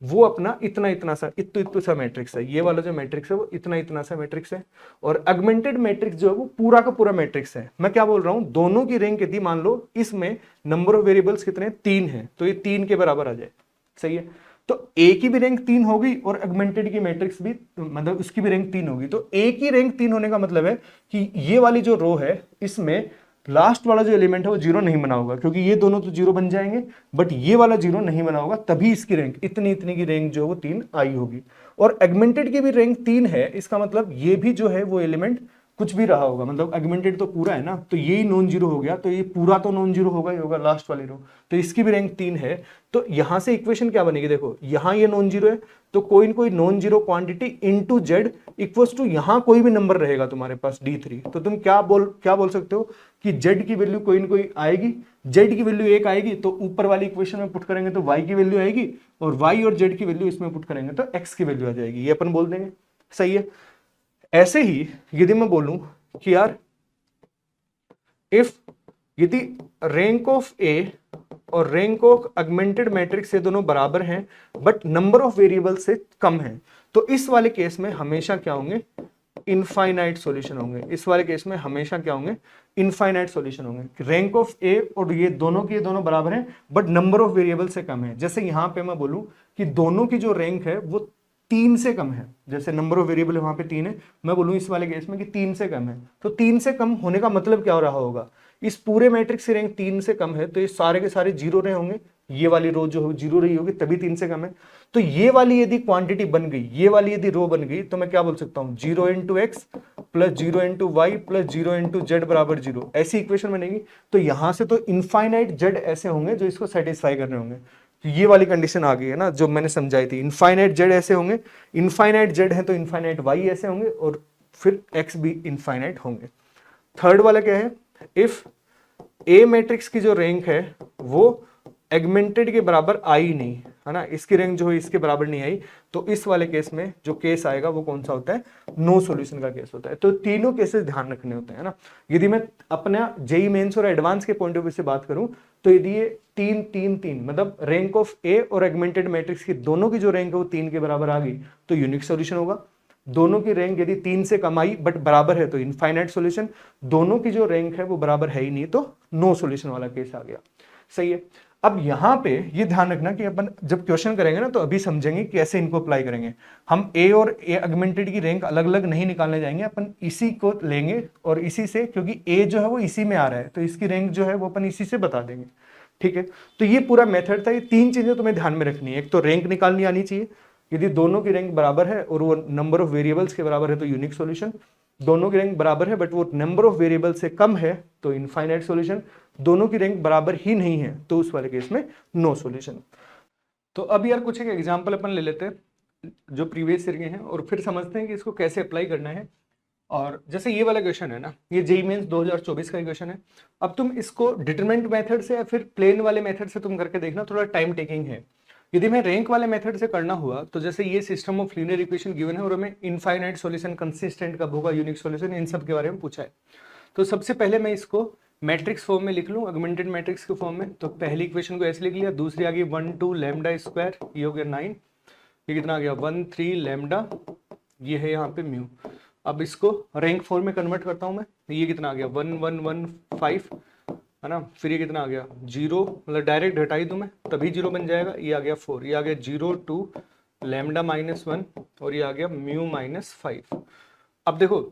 S1: वो अपना इतना इतना सा इतना सा मैट्रिक्स है, ये वाला जो मैट्रिक्स है वो इतना इतना सा मैट्रिक्स है, और ऑगमेंटेड मैट्रिक्स जो है वो पूरा का पूरा मैट्रिक्स है। मैं क्या बोल रहा हूं, दोनों की रैंक यदि मान लो इसमें नंबर ऑफ वेरिएबल्स कितने 3 है तो ये 3 के बराबर आ जाए। सही है, तो ए की भी रैंक 3 होगी और ऑगमेंटेड की मैट्रिक्स भी, मतलब उसकी भी रैंक 3 होगी। तो ए की रैंक 3 होने का मतलब है कि ये वाली जो रो है इसमें लास्ट वाला जो एलिमेंट है वो 0 नहीं बना होगा, क्योंकि ये दोनों तो 0 बन जाएंगे, बट ये वाला 0 नहीं बना होगा, तभी इसकी रैंक इतनी इतनी की रैंक जो है वो 3 आई होगी। और ऑगमेंटेड की भी रैंक 3 है, इसका मतलब ये भी जो है वो एलिमेंट कुछ भी रहा होगा, मतलब ऑगमेंटेड तो पूरा है ना, तो यही नॉन जीरो हो गया, तो ये पूरा तो नॉन जीरो होगा ही होगा लास्ट वाली रो, तो इसकी भी रैंक 3 है। तो यहां से इक्वेशन क्या बनेगी, देखो यहां ये नॉन जीरो है तो कोई न कोई non zero quantity into Z equals to यहां कोई भी नंबर रहेगा तुम्हारे पास D3, तो तुम क्या बोल सकते हो कि जेड की वैल्यू कोई न कोई आएगी। जेड की वैल्यू 1 आएगी तो ऊपर वाली इक्वेशन में पुट करेंगे तो y की वैल्यू आएगी, और y और z की वैल्यू इसमें पुट करेंगे तो x की वैल्यू आ जाएगी, ये अपन बोल देंगे। सही है, ऐसे ही यदि मैं बोलूं कि यार इफ यदि रैंक ऑफ ए और रैंक ऑफ ऑगमेंटेड मैट्रिक्स से दोनों बराबर हैं बट नंबर ऑफ वेरिएबल से कम है, तो इस वाले केस में हमेशा क्या होंगे, इनफाइनाइट सॉल्यूशन होंगे। इस वाले केस में हमेशा क्या होंगे, इनफाइनाइट सॉल्यूशन होंगे। रैंक ऑफ ए और ये दोनों बराबर हैं बट नंबर ऑफ वेरिएबल से कम है। जैसे यहां पे मैं बोलूं कि दोनों की जो रैंक है वो 3 से कम है, जैसे नंबर ऑफ वेरिएबल वहां पे 3 है, मैं बोलूं इस वाले केस में कि 3 से कम है, तो 3 से कम होने का मतलब क्या हो रहा होगा, इस पूरे मैट्रिक्स की रैंक 3 से कम है तो ये सारे के सारे 0 रहे होंगे, ये वाली रो जो 0 रही होगी तभी 3 से कम है। तो ये वाली यदि क्वांटिटी बन गई, ये वाली यदि रो बन गई, तो मैं क्या बोल सकता हूं, 0 into X plus 0 into Y plus 0 into Z बराबर 0, ऐसी इक्वेशन बनेगी। तो यहां से तो इनफाइनाइट जेड ऐसे होंगे जो इसको सेटिस्फाई कर रहे होंगे। तो ये वाली कंडीशन आ गई है ना जो मैंने समझाई थी, इनफाइनाइट जेड ऐसे होंगे, इनफाइनाइट जेड है तो इनफाइनाइट वाई ऐसे होंगे, और फिर एक्स भी इनफाइनाइट होंगे। थर्ड वाला क्या है, इफ ए मैट्रिक्स की जो रैंक है वो एगमेंटेड के बराबर आई नहीं, है ना, इसकी रैंक जो है इसके बराबर नहीं आई, तो इस वाले केस में जो केस आएगा वो कौन सा होता है, नो सॉल्यूशन का केस होता है। तो तीनों केसेस ध्यान रखने होते हैं ना। यदि मैं अपना जेई मेंस और एडवांस के पॉइंट ऑफ व्यू से बात करूं तो यदि ये 3 3 3 मतलब रैंक ऑफ ए और एगमेंटेड मैट्रिक्स की दोनों की जो रैंक है वो 3 के बराबर आ गई तो यूनिक सॉल्यूशन होगा। दोनों की रैंक यदि 3 से कम आई बट बराबर है तो इनफाइनाइट सॉल्यूशन। दोनों की जो रैंक है वो बराबर है ही नहीं तो नो सॉल्यूशन वाला केस आ गया। सही है। अब यहां पे ये ध्यान रखना कि अपन जब क्वेश्चन करेंगे ना तो अभी समझेंगे कैसे इनको अप्लाई करेंगे। हम ए और ए एगमेंटेड की रैंक अलग अलग नहीं निकालने जाएंगे, अपन इसी को लेंगे और इसी से, क्योंकि ए जो है वो इसी में आ रहा है तो इसकी रैंक जो है वो अपन इसी से बता देंगे। ठीक है, तो ये पूरा मेथड था। ये 3 चीजें तुम्हें ध्यान में रखनी है। एक तो रैंक निकालनी आनी चाहिए, यदि दोनों की रैंक बराबर है और वो नंबर ऑफ वेरिएबल्स के बराबर है तो यूनिक सॉल्यूशन। दोनों की रैंक बराबर है बट वो नंबर ऑफ वेरिएबल से कम है तो इनफाइनाइट सॉल्यूशन। दोनों की रैंक बराबर ही नहीं है तो उस वाले केस में नो सॉल्यूशन। तो अब यार कुछ एक एग्जांपल अपन ले लेते हैं जो प्रीवियस ईयर के हैं और फिर समझते हैं कि इसको कैसे अप्लाई करना है। और जैसे ये वाला क्वेश्चन है ना, ये जेईई मेंस 2024 का क्वेश्चन है। अब तुम इसको डिटरमिनेंट मेथड से या फिर प्लेन वाले मेथड से तुम करके देखना, थोड़ा टाइम टेकिंग है। यदि मैं रैंक वाले मेथड से करना हुआ तो जैसे ये system of linear equation given है और हमें इनफाइनाइट सॉल्यूशन, कंसिस्टेंट कब होगा, यूनिक सॉल्यूशन, इन सब के बारे में पूछा है। तो सबसे पहले मैं इसको मैट्रिक्स फॉर्म में लिख लूँ, ऑगमेंटेड मैट्रिक्स के फॉर्म में। तो पहली इक्वेशन को ऐसे लिख लिया, दूसरी आ गई 1 2 लैम्डा स्क्वायर, ये हो गया 9, ये कितना आ गया 1 3 लैम्डा, ये है यहाँ पे म्यू। अब इसको रैंक फॉर्म में कन्वर्ट करता हूँ मैं, ये कितना आ गया 1 1 1 5, है ना। फिर ये कितना आ गया 0, मतलब डायरेक्ट घटाई दूं मैं तभी 0 बन जाएगा। ये आ गया 4, ये आ गया 0 2 लैम्डा -1 और ये आ गया म्यू -5। अब देखो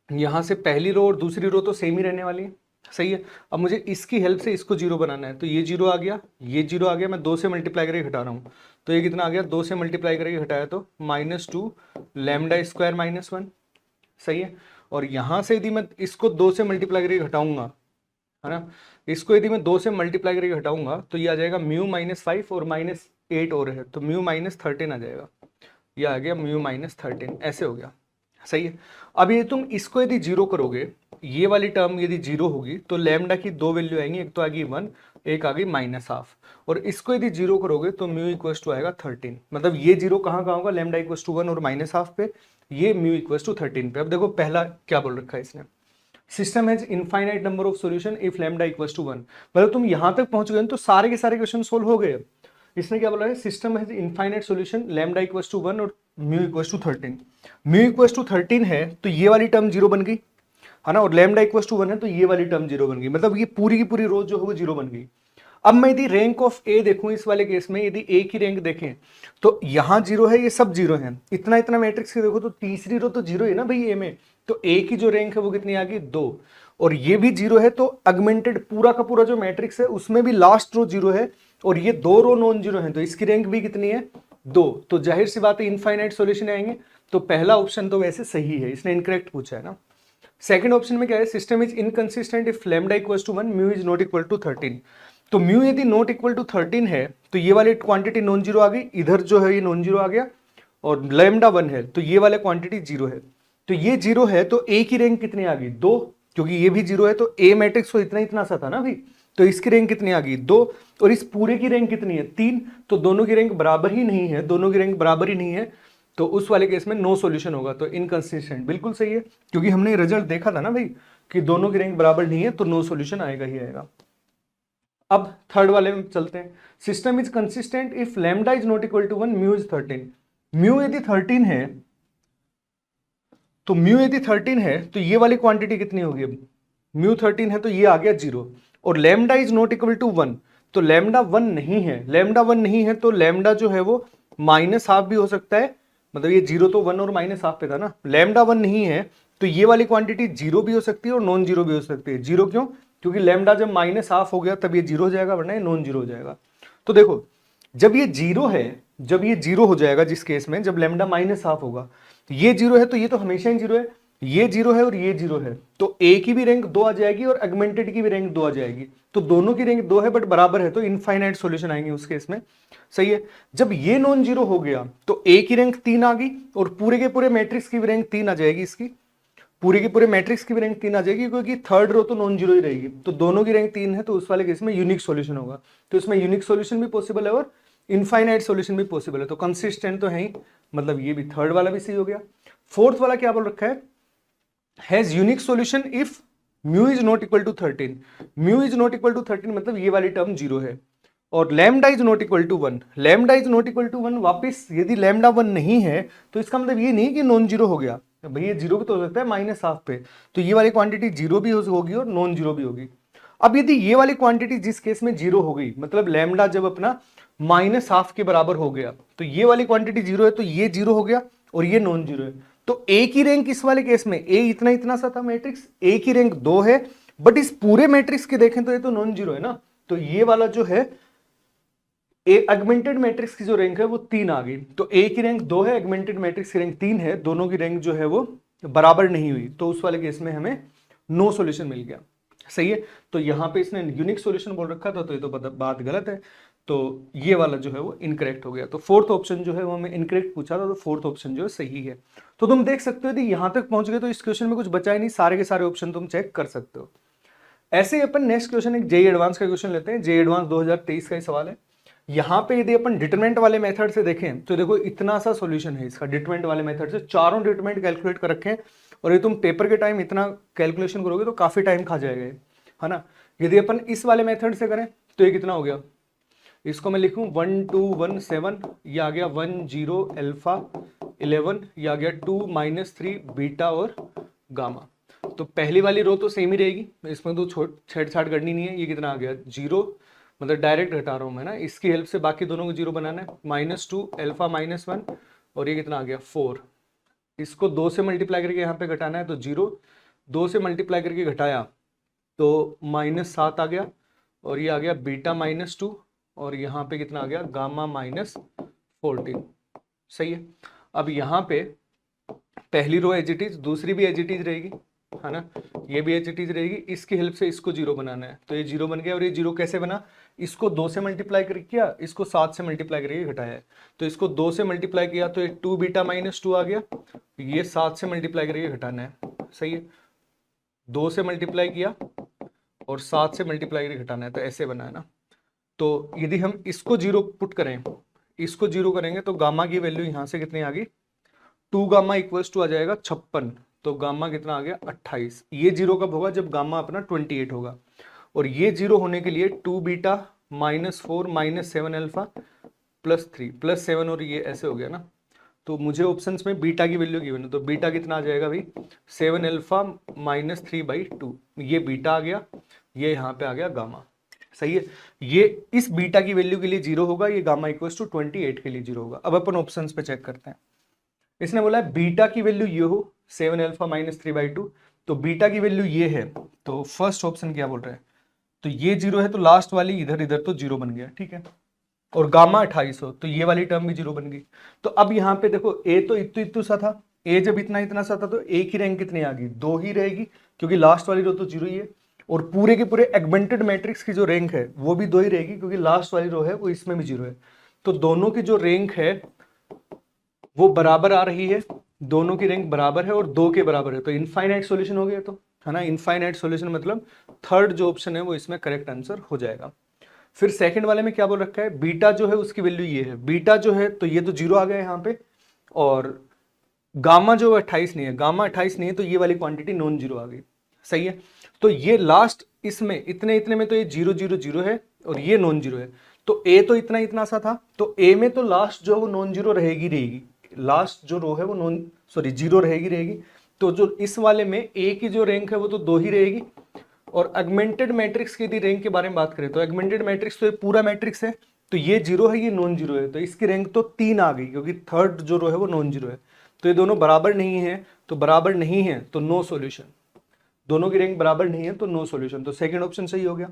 S1: यहाँ से पहली रो और दूसरी रो तो सेम ही रहने वाली है, सही है। अब मुझे इसकी हेल्प से इसको 0 बनाना है, तो ये 0 आ गया, ये 0 आ गया, मैं 2 से मल्टीप्लाई करके घटा रहा हूँ तो ये कितना आ गया, 2 से मल्टीप्लाई करके घटाया तो -2 लैम्डा स्क्वायर -1, सही है। और यहाँ से यदि मैं इसको 2 से मल्टीप्लाई करके घटाऊंगा, है ना, इसको यदि मैं 2 से मल्टीप्लाई करके घटाऊंगा तो ये आ जाएगा म्यू -5 और -8 और है तो म्यू -13 आ जाएगा। ये आ गया म्यू -13, ऐसे हो गया, सही है। अब ये तुम इसको यदि 0 करोगे, ये वाली टर्म यदि 0 होगी तो लैम्डा की 2 वैल्यू आएंगी, एक तो आ गई 1, एक आ गई -12। और इसको यदि 0 करोगे तो म्यू इक्वल्स टू आएगा 13, मतलब ये 0 कहाँ होगा, लैम्डा इक्वल्स टू 1 और -12 पे, ये म्यू इक्वल्स टू 13 पे। अब देखो पहला क्या बोल रखा है इसने, system has infinite number of solution if lambda equals to 1। मतलब तुम यहां तक पहुंच गए तो सारे के सारे क्वेश्चन सोल्व हो गए। इसने क्या बोला है, system has infinite solution, lambda equals to 1 और mu equals to 13। Mu equals to 13 है तो ये वाली टर्म 0 बन गई, है ना, और लैम्डा इक्वल्स टू 1 है तो ये वाली टर्म 0 बन गई, मतलब ये पूरी की पूरी रो जो है वो 0 बन गई। अब मैं यदि रैंक ऑफ ए देखूं इस वाले केस में, यदि ए की रैंक देखें तो यहां 0 है, ये सब 0 है, इतना इतना मैट्रिक्स के देखो तो तीसरी रो तो 0 है ना भाई ए में, तो ए की जो रैंक है वो कितनी आ गई 2, और ये भी 0 है तो अगमेंटेड पूरा का पूरा जो मैट्रिक्स है उसमें भी लास्ट रो 0 है और ये 2 रो नॉन 0 है तो इसकी रैंक भी कितनी है 2, तो जाहिर सी बात है इनफाइनाइट सॉल्यूशन आएंगे। तो पहला ऑप्शन तो वैसे सही है, इसने इनकरेक्ट पूछा है ना। सेकंड ऑप्शन में क्या है, system is inconsistent if lambda equals to 1, mu is not equal to 13। तो म्यू यदि नॉट इक्वल टू 13 है तो ये वाली क्वांटिटी नॉन जीरो आ गई, इधर जो है ये नॉन जीरो आ गया, और लैम्डा 1 है तो ये वाला क्वांटिटी 0 है, तो ये 0 है तो ए की रैंक कितनी आ गई 2, क्योंकि ये भी 0 है तो ए मैट्रिक्स तो इतना इतना सा था ना भाई, तो इसकी रैंक कितनी आ गई 2, और इस पूरे की रैंक कितनी है 3, तो दोनों की रैंक बराबर ही नहीं है, दोनों की रैंक बराबर ही नहीं है, तो उस वाले केस में नो सॉल्यूशन होगा। तो इनकंसिस्टेंट बिल्कुल सही है, क्योंकि हमने रिजल्ट देखा था ना भाई कि दोनों की रैंक बराबर नहीं है तो नो सॉल्यूशन आएगा ही आएगा। अब थर्ड वाले में चलते हैं, system is consistent if lambda is not equal to 1, mu is 13। Mu यदि 13 है तो म्यू यदि 13 है तो ये वाली क्वांटिटी कितनी होगी, अब म्यू 13 है तो ये आ गया 0, और lambda is not equal to 1 तो लैम्डा 1 नहीं है, लैम्डा 1 नहीं है तो लैम्डा जो है वो -12 भी हो सकता है, मतलब ये 0 तो 1 और -12 पे था ना, लैम्डा 1 नहीं है तो ये वाली क्वांटिटी 0 भी हो सकती है और नॉन जीरो भी हो सकती है। 0 क्यों, क्योंकि लैम्डा जब -12 हो गया तब ये 0 हो जाएगा, वरना ये नॉन जीरो हो जाएगा। तो देखो जब ये 0 है, जब ये 0 हो जाएगा, जिस केस में जब लैम्डा -12 होगा, तो ये 0 है तो ये तो हमेशा ही 0 है, ये 0 है और ये 0 है, तो ए की भी रैंक 2 आ जाएगी और अगमेंटेड की भी रैंक 2 आ जाएगी, तो दोनों की रैंक 2 है बट बराबर है तो इनफाइनाइट सॉल्यूशन आएंगे उस केस में, सही है। जब ये नॉन जीरो हो गया तो ए की रैंक 3 आ गई और पूरे के पूरे मैट्रिक्स की भी रैंक 3 आ जाएगी इसकी, पूरे के पूरे मैट्रिक्स की भी रैंक 3 आ जाएगी, क्योंकि थर्ड रो तो नॉन जीरो ही रहेगी, तो दोनों की रैंक 3 है, तो उस वाले केस में यूनिक सॉल्यूशन होगा। तो इसमें यूनिक सॉल्यूशन भी पॉसिबल है और इनफाइनाइट सॉल्यूशन भी पॉसिबल है, तो कंसिस्टेंट तो है ही, मतलब ये भी थर्ड वाला भी सही हो गया। फोर्थ वाला क्या बोल रखा है, has unique solution if mu is not equal to 13। Mu is not equal to 13 मतलब ये वाली टर्म जीरो है, और lambda is not equal to 1। Lambda is not equal to 1, वापिस यदि लैम्डा 1 नहीं है तो इसका मतलब ये नहीं कि नॉन जीरो हो गया, भाई ये जीरो भी तो हो सकता है माइनस हाफ पे, तो ये वाली क्वांटिटी जीरो भी होगी और नॉन जीरो भी होगी। अब यदि ये वाली क्वांटिटी जिस केस में जीरो हो गई, मतलब लैम्डा जब अपना माइनस हाफ के बराबर हो गया, तो ये वाली क्वांटिटी जीरो है, तो ये जीरो हो गया और ये नॉन जीरो है, तो ए की रैंक इस वाले केस में, ए इतना इतना सा था मैट्रिक्स, ए की रैंक 2 है, बट इस पूरे मैट्रिक्स के देखें तो ये तो नॉन जीरो है ना, तो ये वाला जो है ए एगमेंटेड मैट्रिक्स की जो रैंक है वो 3 आ गई, तो ए की रैंक 2 है, एगमेंटेड मैट्रिक्स की रैंक 3 है, दोनों की रैंक जो है वो बराबर नहीं हुई, तो उस वाले केस में हमें नो सॉल्यूशन मिल गया। सही है, तो यहां पे इसने यूनिक सॉल्यूशन बोल रखा था, तो ये तो बात गलत है, तो ये वाला जो है वो इनकरेक्ट हो गया। तो फोर्थ ऑप्शन जो है वो हमें इनकरेक्ट पूछा था, तो फोर्थ ऑप्शन जो है सही है। तो तुम देख सकते हो यदि यहां तक पहुंच गए तो इस क्वेश्चन में कुछ बचा ही नहीं, सारे के सारे ऑप्शन तुम चेक कर सकते हो। ऐसे ही अपन नेक्स्ट क्वेश्चन एक जेई एडवांस का क्वेश्चन लेते हैं, जेई एडवांस 2023 का ही सवाल है। यहां पे यदि अपन डिटरमिनेंट वाले मेथड से देखें तो देखो इतना सा सॉल्यूशन है इसका, डिटरमिनेंट वाले मेथड से चारों डिटरमिनेंट कैलकुलेट कर रखे हैं, और ये तुम पेपर के टाइम इतना कैलकुलेशन करोगे तो काफी टाइम खा जाएगा, है ना। यदि अपन इस वाले मेथड से करें तो ये कितना हो गया, इसको मैं लिखूं 1 2 1 7, ये आ गया 1 0 अल्फा 11, ये आ गया 2 -3 बीटा और गामा। तो पहली वाली रो तो सेम ही रहेगी, इसमें तो छेड़छाड़ करनी नहीं है। ये कितना आ गया 0, मतलब डायरेक्ट घटा रहा हूं मैं ना, इसकी हेल्प से बाकी दोनों को जीरो बनाना है। -2 अल्फा -1, और ये कितना आ गया 4, इसको 2 से मल्टीप्लाई करके यहाँ पे घटाना है, तो 0, 2 से मल्टीप्लाई करके घटाया तो -7 आ गया, और ये आ गया बीटा -2, और यहाँ पे कितना आ गया गामा -14। सही है, अब यहाँ पे पहली रो एज इट इज, दूसरी भी एज इट इज रहेगी, है ना, ये भी एज इट इज रहेगी, इसकी हेल्प से इसको जीरो बनाना है, तो ये जीरो बन गया। और ये जीरो कैसे बना, इसको 2 से मल्टीप्लाई करके किया, इसको 7 से मल्टीप्लाई करके घटाया है, तो इसको 2 से मल्टीप्लाई किया तो ये 2 बीटा -2 आ गया, ये 7 से मल्टीप्लाई करके घटाना है। सही है, 2 से मल्टीप्लाई किया और 7 से मल्टीप्लाई करके घटाना है, तो ऐसे बना है ना। तो यदि हम इसको जीरो पुट करें, इसको जीरो करेंगे तो गामा की वैल्यू यहां से कितनी आ गई, 2 गामा इक्वल्स टू आ जाएगा 56, तो गामा कितना आ गया 28। ये जीरो कब होगा, जब गामा अपना 28 होगा, और ये जीरो होने के लिए 2 बीटा -4 -7 अल्फा +3 +7, और ये ऐसे हो गया ना। तो मुझे ऑप्शंस में बीटा की वैल्यू गिवन है, तो बीटा कितना आ जाएगा भाई 7 अल्फा -3/2, ये बीटा आ गया, ये यहाँ पे आ गया गामा। सही है, ये इस बीटा की वैल्यू के लिए जीरो होगा, ये गामा इक्वल्स टू 28 के लिए जीरो होगा। अब अपन ऑप्शंस पे चेक करते हैं। इसने बोला है बीटा की वैल्यू ये हो 7 अल्फा -3/2, तो बीटा की वैल्यू ये है, तो फर्स्ट ऑप्शन क्या बोल रहा है, तो ये जीरो है, तो लास्ट वाली इधर इधर तो जीरो बन गया, ठीक है। और गामा 28 हो, तो ये वाली टर्म भी जीरो बन गई। तो अब यहाँ पे देखो ए तो इतु इतु सा था, ए जब इतना इतना सा था तो ए की रैंक कितनी आ गई, 2 ही रहेगी, क्योंकि लास्ट वाली रो तो जीरो ही है। और पूरे के पूरे एगमेंटेड मैट्रिक्स की जो रैंक है वो भी 2 ही रहेगी, क्योंकि लास्ट वाली रो है वो इसमें भी जीरो है। तो दोनों की जो रैंक है वो बराबर आ रही है, दोनों की रैंक बराबर है और 2 के बराबर है, तो इनफाइनाइट सॉल्यूशन हो गया, तो है ना, इनफाइनाइट सॉल्यूशन मतलब थर्ड जो ऑप्शन है वो इसमें करेक्ट आंसर हो जाएगा। फिर सेकंड वाले में क्या बोल रखा है, बीटा जो है उसकी वैल्यू ये है, बीटा जो है तो ये तो जीरो आ गया यहाँ पे, और गामा जो 28 नहीं है, गामा 28 नहीं है, तो ये वाली क्वांटिटी नॉन जीरो आ गई। सही है, तो ये लास्ट इसमें इतने इतने में तो ये 0 0 0 है और ये नॉन जीरो है, तो ए तो इतना इतना सा था, तो ए में तो लास्ट जो है वो नॉन जीरो रहेगी, लास्ट जो रो है वो जीरो रहेगी। तो जो इस वाले में ए की जो रैंक है वो तो 2 ही रहेगी। और एगमेंटेड मैट्रिक्स की यदि रैंक के बारे में बात करें तो एगमेंटेड मैट्रिक्स तो ये पूरा मैट्रिक्स है, तो ये जीरो है, ये नॉन जीरो है, तो इसकी रैंक तो 3 आ गई, क्योंकि थर्ड जो रो है वो नॉन जीरो है। तो ये दोनों बराबर नहीं है, तो बराबर नहीं है तो नो सॉल्यूशन, दोनों की रैंक बराबर नहीं है तो नो सॉल्यूशन, तो सेकंड ऑप्शन सही हो गया।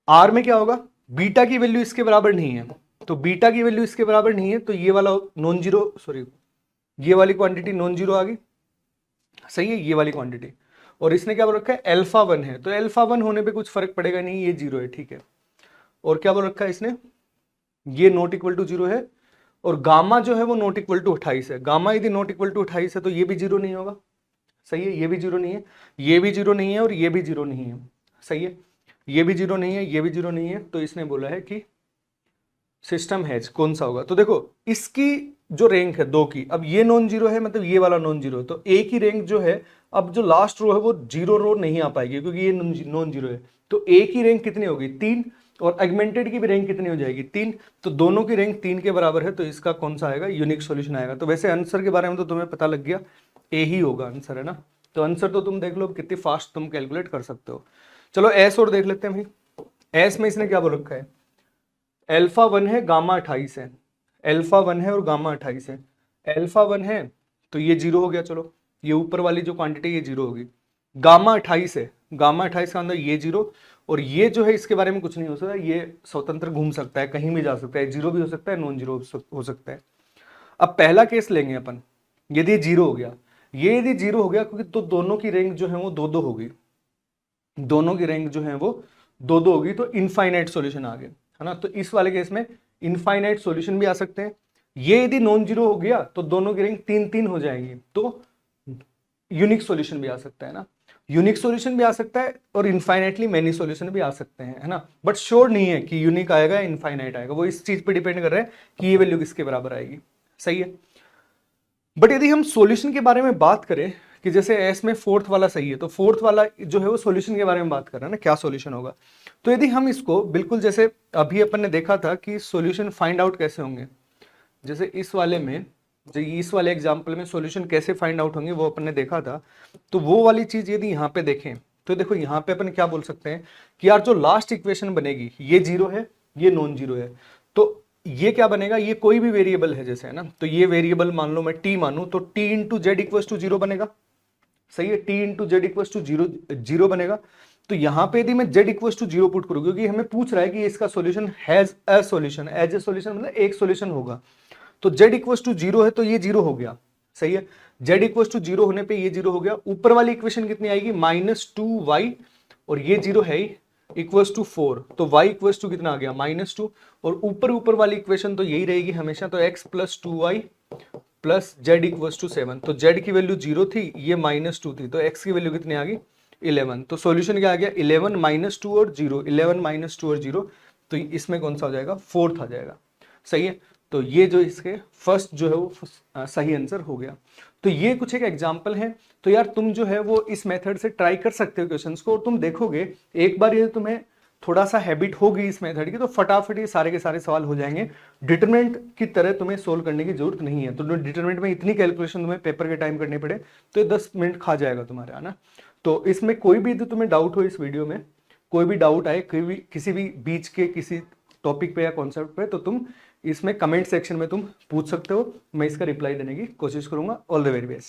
S1: आर में क्या होगा, बीटा की वैल्यू इसके बराबर नहीं है, तो बीटा की वैल्यू इसके बराबर नहीं है, तो ये वाला नॉन जीरो, सॉरी ये वाली क्वांटिटी नॉन जीरो आ गई। सही है, ये वाली क्वांटिटी। और इसने क्या बोल रखा है, अल्फा 1 है, तो अल्फा 1 होने पे कुछ फर्क पड़ेगा नहीं, ये जीरो है, ठीक है। और क्या बोल रखा है इसने, ये नॉट इक्वल टू जीरो है, और गामा जो है वो नॉट इक्वल टू 28 है, गामा यदि नॉट इक्वल टू 28 है तो ये भी जीरो नहीं होगा। सही है, ये भी जीरो नहीं है, ये भी जीरो नहीं है और ये भी जीरो नहीं है, सही है, ये भी जीरो नहीं है, ये भी जीरो नहीं है, तो इसने बोला है कि सिस्टम हैज कौन सा होगा। तो देखो इसकी जो रैंक है दो की, अब ये नॉन जीरो है, मतलब ये वाला नॉन जीरो है, तो ए की रैंक जो है, अब जो लास्ट रो है वो जीरो रो नहीं आ पाएगी क्योंकि ये नॉन जीरो है, तो ए की रैंक कितनी होगी 3, और एगमेंटेड की भी रैंक कितनी हो जाएगी 3, तो दोनों की रैंक 3 के बराबर है, तो इसका कौन सा आएगा, यूनिक सॉल्यूशन आएगा। तो वैसे आंसर के बारे में तो तुम्हें पता लग गया, ए ही होगा आंसर, है ना। तो आंसर तो तुम देख लो कितनी फास्ट तुम कैलकुलेट कर सकते हो। चलो एस और देख लेते हैं भाई। एस में इसने क्या बोल रखा है, अल्फा 1 है, गामा 28 है, अल्फा 1 है और गामा 28 है। अल्फा 1 है तो ये जीरो हो गया, चलो ये ऊपर वाली जो क्वांटिटी ये जीरो होगी। गामा 28 है, गामा 28 का अंदर ये जीरो, और ये जो है इसके बारे में कुछ नहीं हो सकता, ये स्वतंत्र घूम सकता है, कहीं भी जा सकता है, जीरो भी हो सकता है, नॉन जीरो हो सकता है। अब पहला केस लेंगे अपन, यदि ये जीरो हो गया, ये यदि जीरो हो गया क्योंकि तो दोनों की रैंक जो है वो दो दो होगी, दोनों की रैंक जो है वो दो दो होगी, तो इनफाइनाइट सॉल्यूशन आ गए, है ना। तो इस वाले केस में इनफाइनाइट सॉल्यूशन भी आ सकते हैं। ये यदि नॉन जीरो हो गया तो दोनों की रैंक 3-3 हो जाएंगी, तो यूनिक सॉल्यूशन भी आ सकता है ना, यूनिक सॉल्यूशन भी आ सकता है और इनफाइनाइटली मेनी सॉल्यूशन भी आ सकते हैं, है ना। बट श्योर नहीं है कि यूनिक आएगा या इनफाइनाइट आएगा, वो इस चीज पे डिपेंड कर रहा है कि ये वैल्यू किसके बराबर आएगी, सही है। बट यदि हम सॉल्यूशन के बारे में बात करें कि जैसे एस में फोर्थ वाला सही है, तो फोर्थ वाला जो है वो सॉल्यूशन के बारे में बात कर रहा है ना, क्या सॉल्यूशन होगा। तो यदि हम इसको बिल्कुल जैसे अभी अपन ने देखा था कि सॉल्यूशन फाइंड आउट कैसे होंगे, जैसे इस वाले में, जो इस वाले एग्जाम्पल में सॉल्यूशन कैसे फाइंड आउट होंगे वो अपन ने देखा था, तो वो वाली चीज यदि यहाँ पे देखें तो देखो यहाँ पे अपन क्या बोल सकते हैं कि यार जो लास्ट इक्वेशन बनेगी ये जीरो है, ये नॉन जीरो है, तो ये क्या बनेगा, ये कोई भी वेरिएबल है जैसे, है ना, तो ये वेरिएबल मान लो मैं टी मानू, तो T into Z equal to zero बनेगा, सही है, T into Z equal to zero बनेगा। तो यहाँ पे यदि मैं Z equal to zero put करूँ, क्योंकि हमें पूछ रहा है कि इसका solution has a solution, as a solution मतलब एक सॉल्यूशन होगा, तो z इक्वल टू जीरो है तो ये जीरो हो गया, सही है, z इक्वल टू जीरो होने पे ये जीरो हो गया। ऊपर वाली इक्वेशन कितनी आएगी, -2y, और ये जीरो है इक्वल्स टू 4, तो y इक्वल्स टू कितना आ गया -2, और ऊपर वाली इक्वेशन तो यही रहेगी हमेशा, तो x plus 2y plus z equals to 7, तो z की वैल्यू जीरो थी, ये -2 थी, तो x की वैल्यू कितनी आ गई 11, तो सॉल्यूशन क्या आ गया 11 -2 और 0, 11 -2 और 0, तो इसमें कौन सा हो जाएगा, फोर्थ आ जाएगा, सही है। तो ये जो इसके फर्स्ट जो है वो सही आंसर हो गया। तो ये कुछ एक एग्जांपल है, तो यार तुम जो है वो इस मेथड से ट्राई कर सकते हो क्वेश्चंस को, और तुम देखोगे एक बार ये तुम्हें थोड़ा सा हैबिट होगी इस मेथड की, तो फटाफट ये सारे के सारे सवाल हो जाएंगे। डिटरमिनेंट की तरह तुम्हें सोल्व करने की जरूरत नहीं है, तो डिटरमिनेंट में इतनी कैलकुलेशन तुम्हें पेपर के टाइम करने पड़े तो ये 10 मिनट खा जाएगा तुम्हारा, है ना। तो इसमें कोई भी यदि तुम्हें डाउट हो इस वीडियो में, कोई भी डाउट आए किसी भी बीच के किसी टॉपिक पे या कॉन्सेप्ट पे, तो तुम इसमें कमेंट सेक्शन में तुम पूछ सकते हो, मैं इसका रिप्लाई देने की कोशिश करूंगा। All the very best.